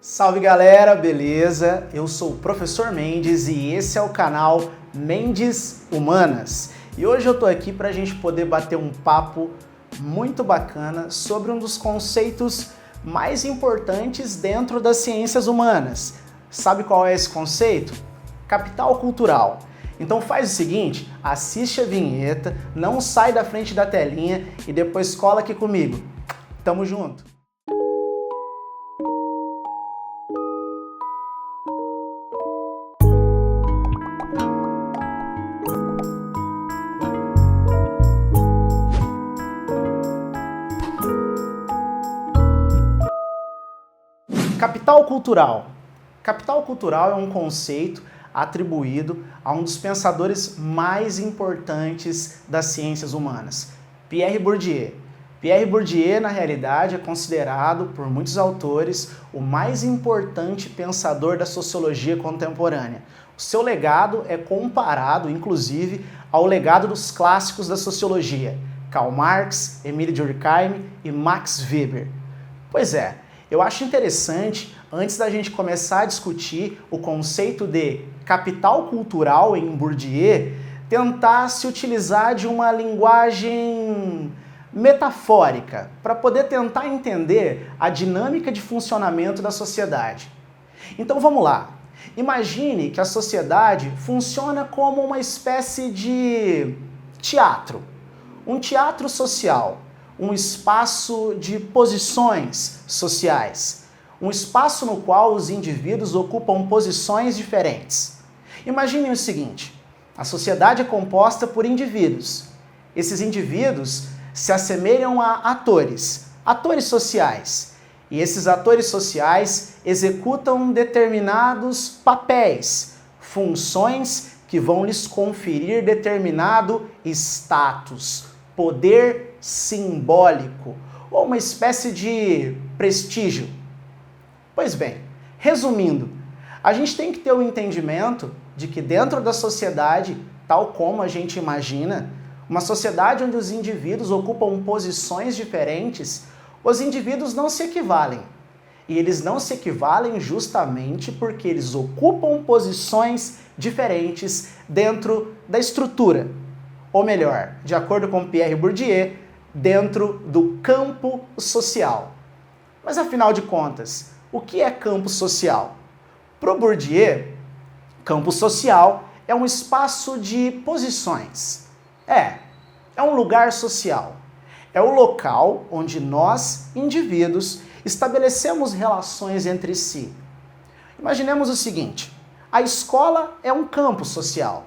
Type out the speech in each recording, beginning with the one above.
Salve galera, beleza? Eu sou o Professor Mendes e esse é o canal Mendes Humanas. E hoje eu tô aqui pra gente poder bater um papo muito bacana sobre um dos conceitos mais importantes dentro das ciências humanas. Sabe qual é esse conceito? Capital cultural. Então faz o seguinte, assiste a vinheta, não sai da frente da telinha e depois cola aqui comigo. Tamo junto! Capital cultural. Capital cultural é um conceito atribuído a um dos pensadores mais importantes das ciências humanas, Pierre Bourdieu. Pierre Bourdieu, na realidade, é considerado por muitos autores o mais importante pensador da sociologia contemporânea. O seu legado é comparado, inclusive, ao legado dos clássicos da sociologia, Karl Marx, Émile Durkheim e Max Weber. Pois é, eu acho interessante, antes da gente começar a discutir o conceito de capital cultural em Bourdieu, tentar se utilizar de uma linguagem metafórica, para poder tentar entender a dinâmica de funcionamento da sociedade. Então vamos lá. Imagine que a sociedade funciona como uma espécie de teatro, um teatro social. Um espaço de posições sociais, um espaço no qual os indivíduos ocupam posições diferentes. Imaginem o seguinte, a sociedade é composta por indivíduos. Esses indivíduos se assemelham a atores sociais, e esses atores sociais executam determinados papéis, funções que vão lhes conferir determinado status, poder simbólico, ou uma espécie de prestígio. Pois bem, resumindo, a gente tem que ter o entendimento de que dentro da sociedade, tal como a gente imagina, uma sociedade onde os indivíduos ocupam posições diferentes, os indivíduos não se equivalem. E eles não se equivalem justamente porque eles ocupam posições diferentes dentro da estrutura. Ou melhor, de acordo com Pierre Bourdieu, dentro do campo social. Mas afinal de contas, o que é campo social? Para o Bourdieu, campo social é um espaço de posições. É um lugar social. É o local onde nós, indivíduos, estabelecemos relações entre si. Imaginemos o seguinte, a escola é um campo social.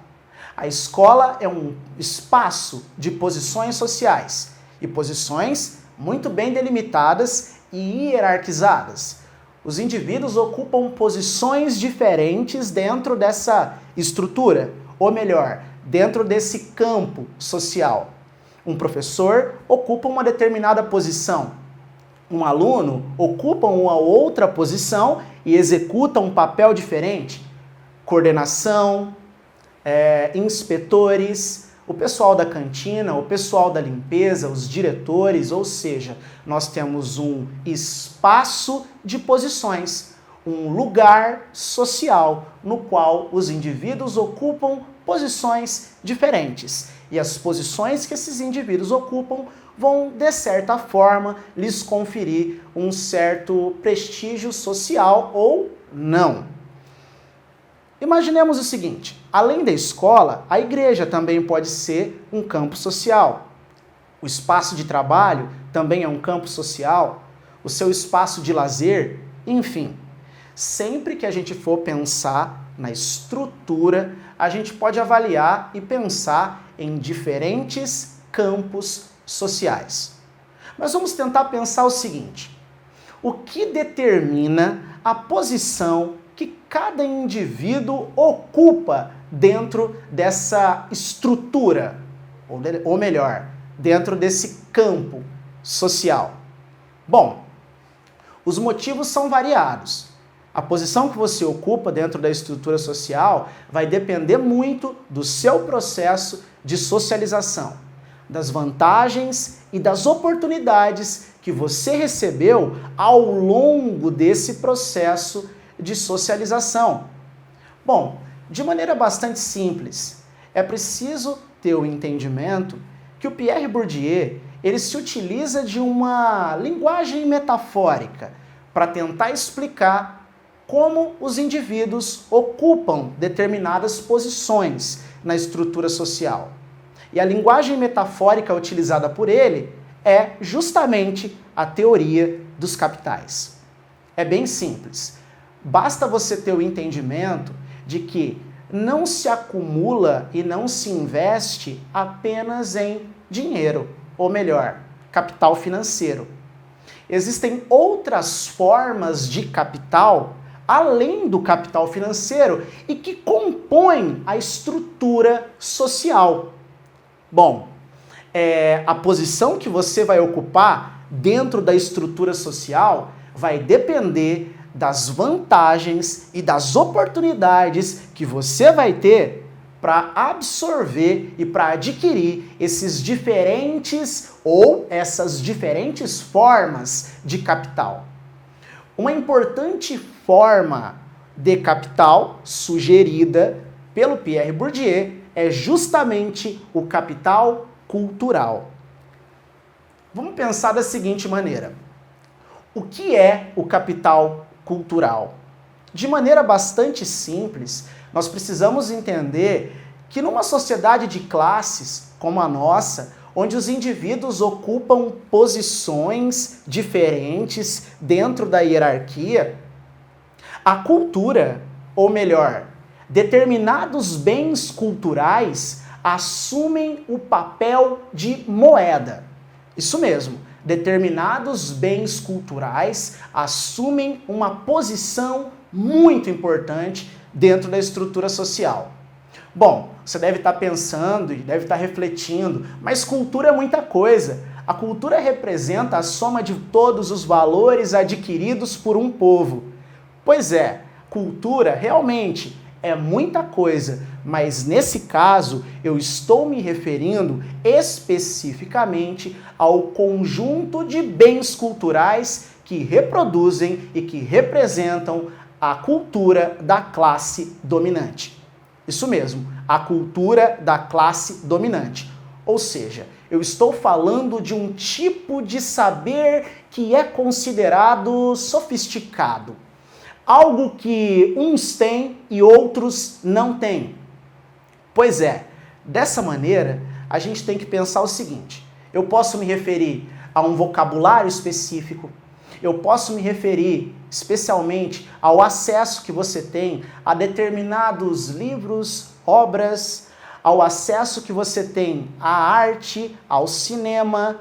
A escola é um espaço de posições sociais. E posições muito bem delimitadas e hierarquizadas. Os indivíduos ocupam posições diferentes dentro dessa estrutura, ou melhor, dentro desse campo social. Um professor ocupa uma determinada posição, um aluno ocupa uma outra posição e executa um papel diferente. Coordenação, inspetores, o pessoal da cantina, o pessoal da limpeza, os diretores, ou seja, nós temos um espaço de posições, um lugar social no qual os indivíduos ocupam posições diferentes. E as posições que esses indivíduos ocupam vão, de certa forma, lhes conferir um certo prestígio social ou não. Imaginemos o seguinte, além da escola, a igreja também pode ser um campo social. O espaço de trabalho também é um campo social, o seu espaço de lazer, enfim. Sempre que a gente for pensar na estrutura, a gente pode avaliar e pensar em diferentes campos sociais. Mas vamos tentar pensar o seguinte, o que determina a posição que cada indivíduo ocupa dentro dessa estrutura, ou melhor, dentro desse campo social? Bom, os motivos são variados. A posição que você ocupa dentro da estrutura social vai depender muito do seu processo de socialização. das vantagens e das oportunidades que você recebeu ao longo desse processo de socialização. Bom, de maneira bastante simples, é preciso ter o entendimento que o Pierre Bourdieu ele se utiliza de uma linguagem metafórica para tentar explicar como os indivíduos ocupam determinadas posições na estrutura social. E a linguagem metafórica utilizada por ele é justamente a teoria dos capitais. É bem simples. Basta você ter o entendimento de que não se acumula e não se investe apenas em dinheiro, ou melhor, capital financeiro. Existem outras formas de capital além do capital financeiro e que compõem a estrutura social. Bom, a posição que você vai ocupar dentro da estrutura social vai depender das vantagens e das oportunidades que você vai ter para absorver e para adquirir esses diferentes ou essas diferentes formas de capital. Uma importante forma de capital sugerida pelo Pierre Bourdieu é justamente o capital cultural. Vamos pensar da seguinte maneira: o que é o capital cultural? De maneira bastante simples, nós precisamos entender que numa sociedade de classes como a nossa, onde os indivíduos ocupam posições diferentes dentro da hierarquia, a cultura, ou melhor, determinados bens culturais assumem o papel de moeda. Isso mesmo, determinados bens culturais assumem uma posição muito importante dentro da estrutura social. Bom, você deve estar pensando e deve estar refletindo, mas cultura é muita coisa. A cultura representa a soma de todos os valores adquiridos por um povo. Pois é, cultura realmente é muita coisa, mas nesse caso eu estou me referindo especificamente ao conjunto de bens culturais que reproduzem e que representam a cultura da classe dominante. Isso mesmo, a cultura da classe dominante. Ou seja, eu estou falando de um tipo de saber que é considerado sofisticado. Algo que uns têm e outros não têm. Pois é, dessa maneira, a gente tem que pensar o seguinte: eu posso me referir a um vocabulário específico, eu posso me referir especialmente ao acesso que você tem a determinados livros, obras, ao acesso que você tem à arte, ao cinema,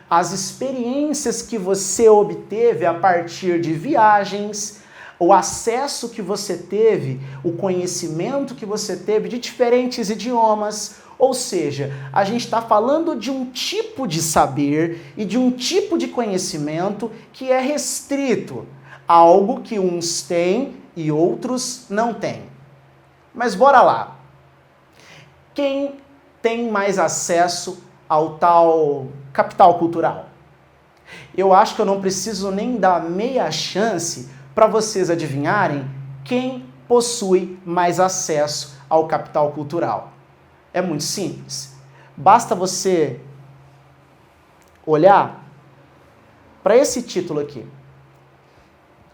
às experiências que você obteve a partir de viagens, o acesso que você teve, o conhecimento que você teve de diferentes idiomas. Ou seja, a gente está falando de um tipo de saber e de um tipo de conhecimento que é restrito, algo que uns têm e outros não têm. Mas bora lá. Quem tem mais acesso ao tal capital cultural? Eu acho que eu não preciso nem dar meia chance para vocês adivinharem quem possui mais acesso ao capital cultural. É muito simples. Basta você olhar para esse título aqui.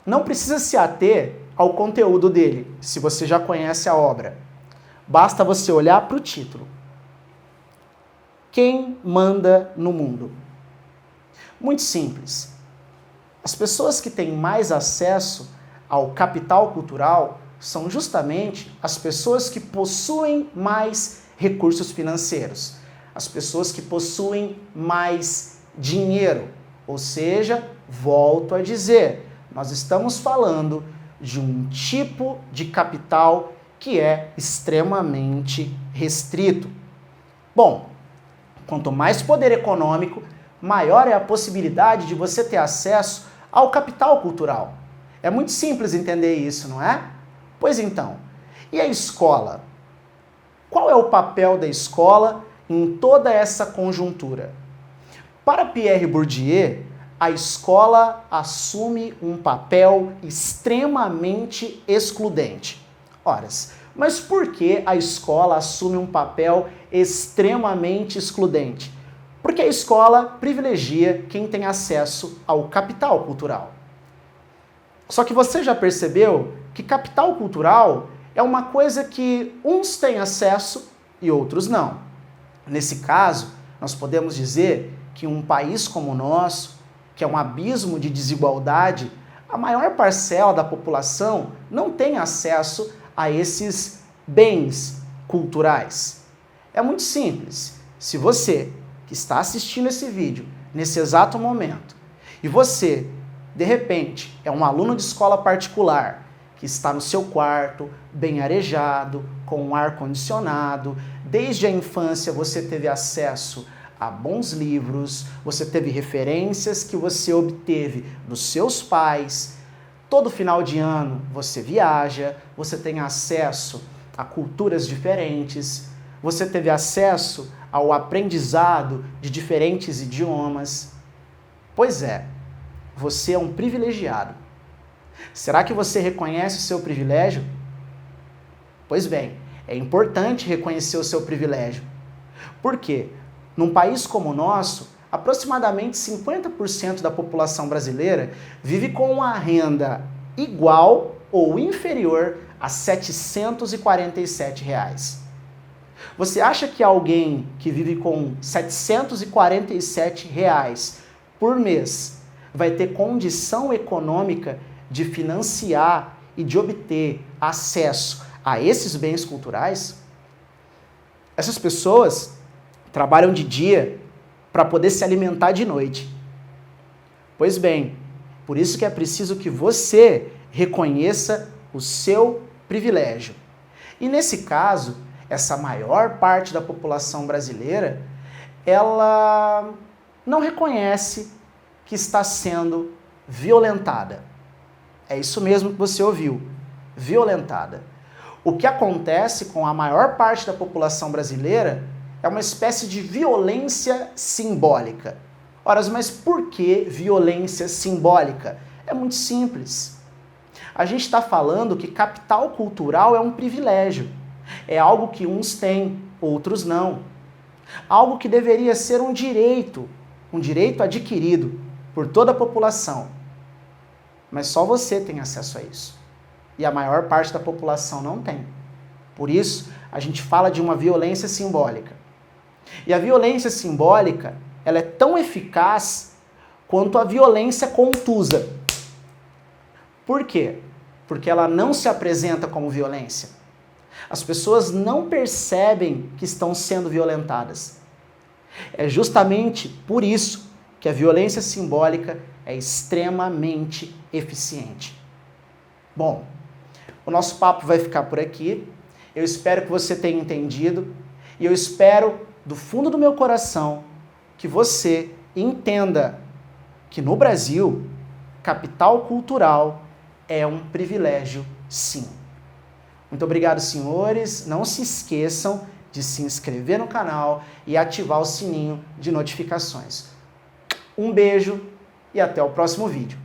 Não precisa se ater ao conteúdo dele, se você já conhece a obra. Basta você olhar para o título. Quem manda no mundo? Muito simples. As pessoas que têm mais acesso ao capital cultural são justamente as pessoas que possuem mais recursos financeiros, as pessoas que possuem mais dinheiro. Ou seja, volto a dizer, nós estamos falando de um tipo de capital que é extremamente restrito. Bom, quanto mais poder econômico, maior é a possibilidade de você ter acesso ao capital cultural. É muito simples entender isso, não é? Pois então, e a escola? Qual é o papel da escola em toda essa conjuntura? Para Pierre Bourdieu, a escola assume um papel extremamente excludente. Ora, mas por que a escola assume um papel extremamente excludente? Porque a escola privilegia quem tem acesso ao capital cultural. Só que você já percebeu que capital cultural é uma coisa que uns têm acesso e outros não. Nesse caso, nós podemos dizer que um país como o nosso, que é um abismo de desigualdade, a maior parcela da população não tem acesso a esses bens culturais. É muito simples. Se você que está assistindo esse vídeo nesse exato momento e você, de repente, é um aluno de escola particular que está no seu quarto, bem arejado, com um ar-condicionado, desde a infância você teve acesso a bons livros, você teve referências que você obteve dos seus pais, todo final de ano você viaja, você tem acesso a culturas diferentes, você teve acesso ao aprendizado de diferentes idiomas. Pois é, você é um privilegiado. Será que você reconhece o seu privilégio? Pois bem, é importante reconhecer o seu privilégio. Por quê? Num país como o nosso, aproximadamente 50% da população brasileira vive com uma renda igual ou inferior a R$ 747. Você acha que alguém que vive com R$ 747 por mês vai ter condição econômica de financiar e de obter acesso a esses bens culturais? Essas pessoas trabalham de dia para poder se alimentar de noite. Pois bem, por isso que é preciso que você reconheça o seu privilégio. E nesse caso, essa maior parte da população brasileira, ela não reconhece que está sendo violentada. É isso mesmo que você ouviu, violentada. O que acontece com a maior parte da população brasileira é uma espécie de violência simbólica. Ora, mas por que violência simbólica? É muito simples. A gente está falando que capital cultural é um privilégio. É algo que uns têm, outros não. Algo que deveria ser um direito adquirido por toda a população. Mas só você tem acesso a isso. E a maior parte da população não tem. Por isso, a gente fala de uma violência simbólica. E a violência simbólica, ela é tão eficaz quanto a violência contusa. Por quê? Porque ela não se apresenta como violência. As pessoas não percebem que estão sendo violentadas. É justamente por isso que a violência simbólica é extremamente eficiente. Bom, o nosso papo vai ficar por aqui. Eu espero que você tenha entendido e eu espero, do fundo do meu coração, que você entenda que no Brasil, capital cultural é um privilégio, sim. Muito obrigado, senhores. Não se esqueçam de se inscrever no canal e ativar o sininho de notificações. Um beijo e até o próximo vídeo.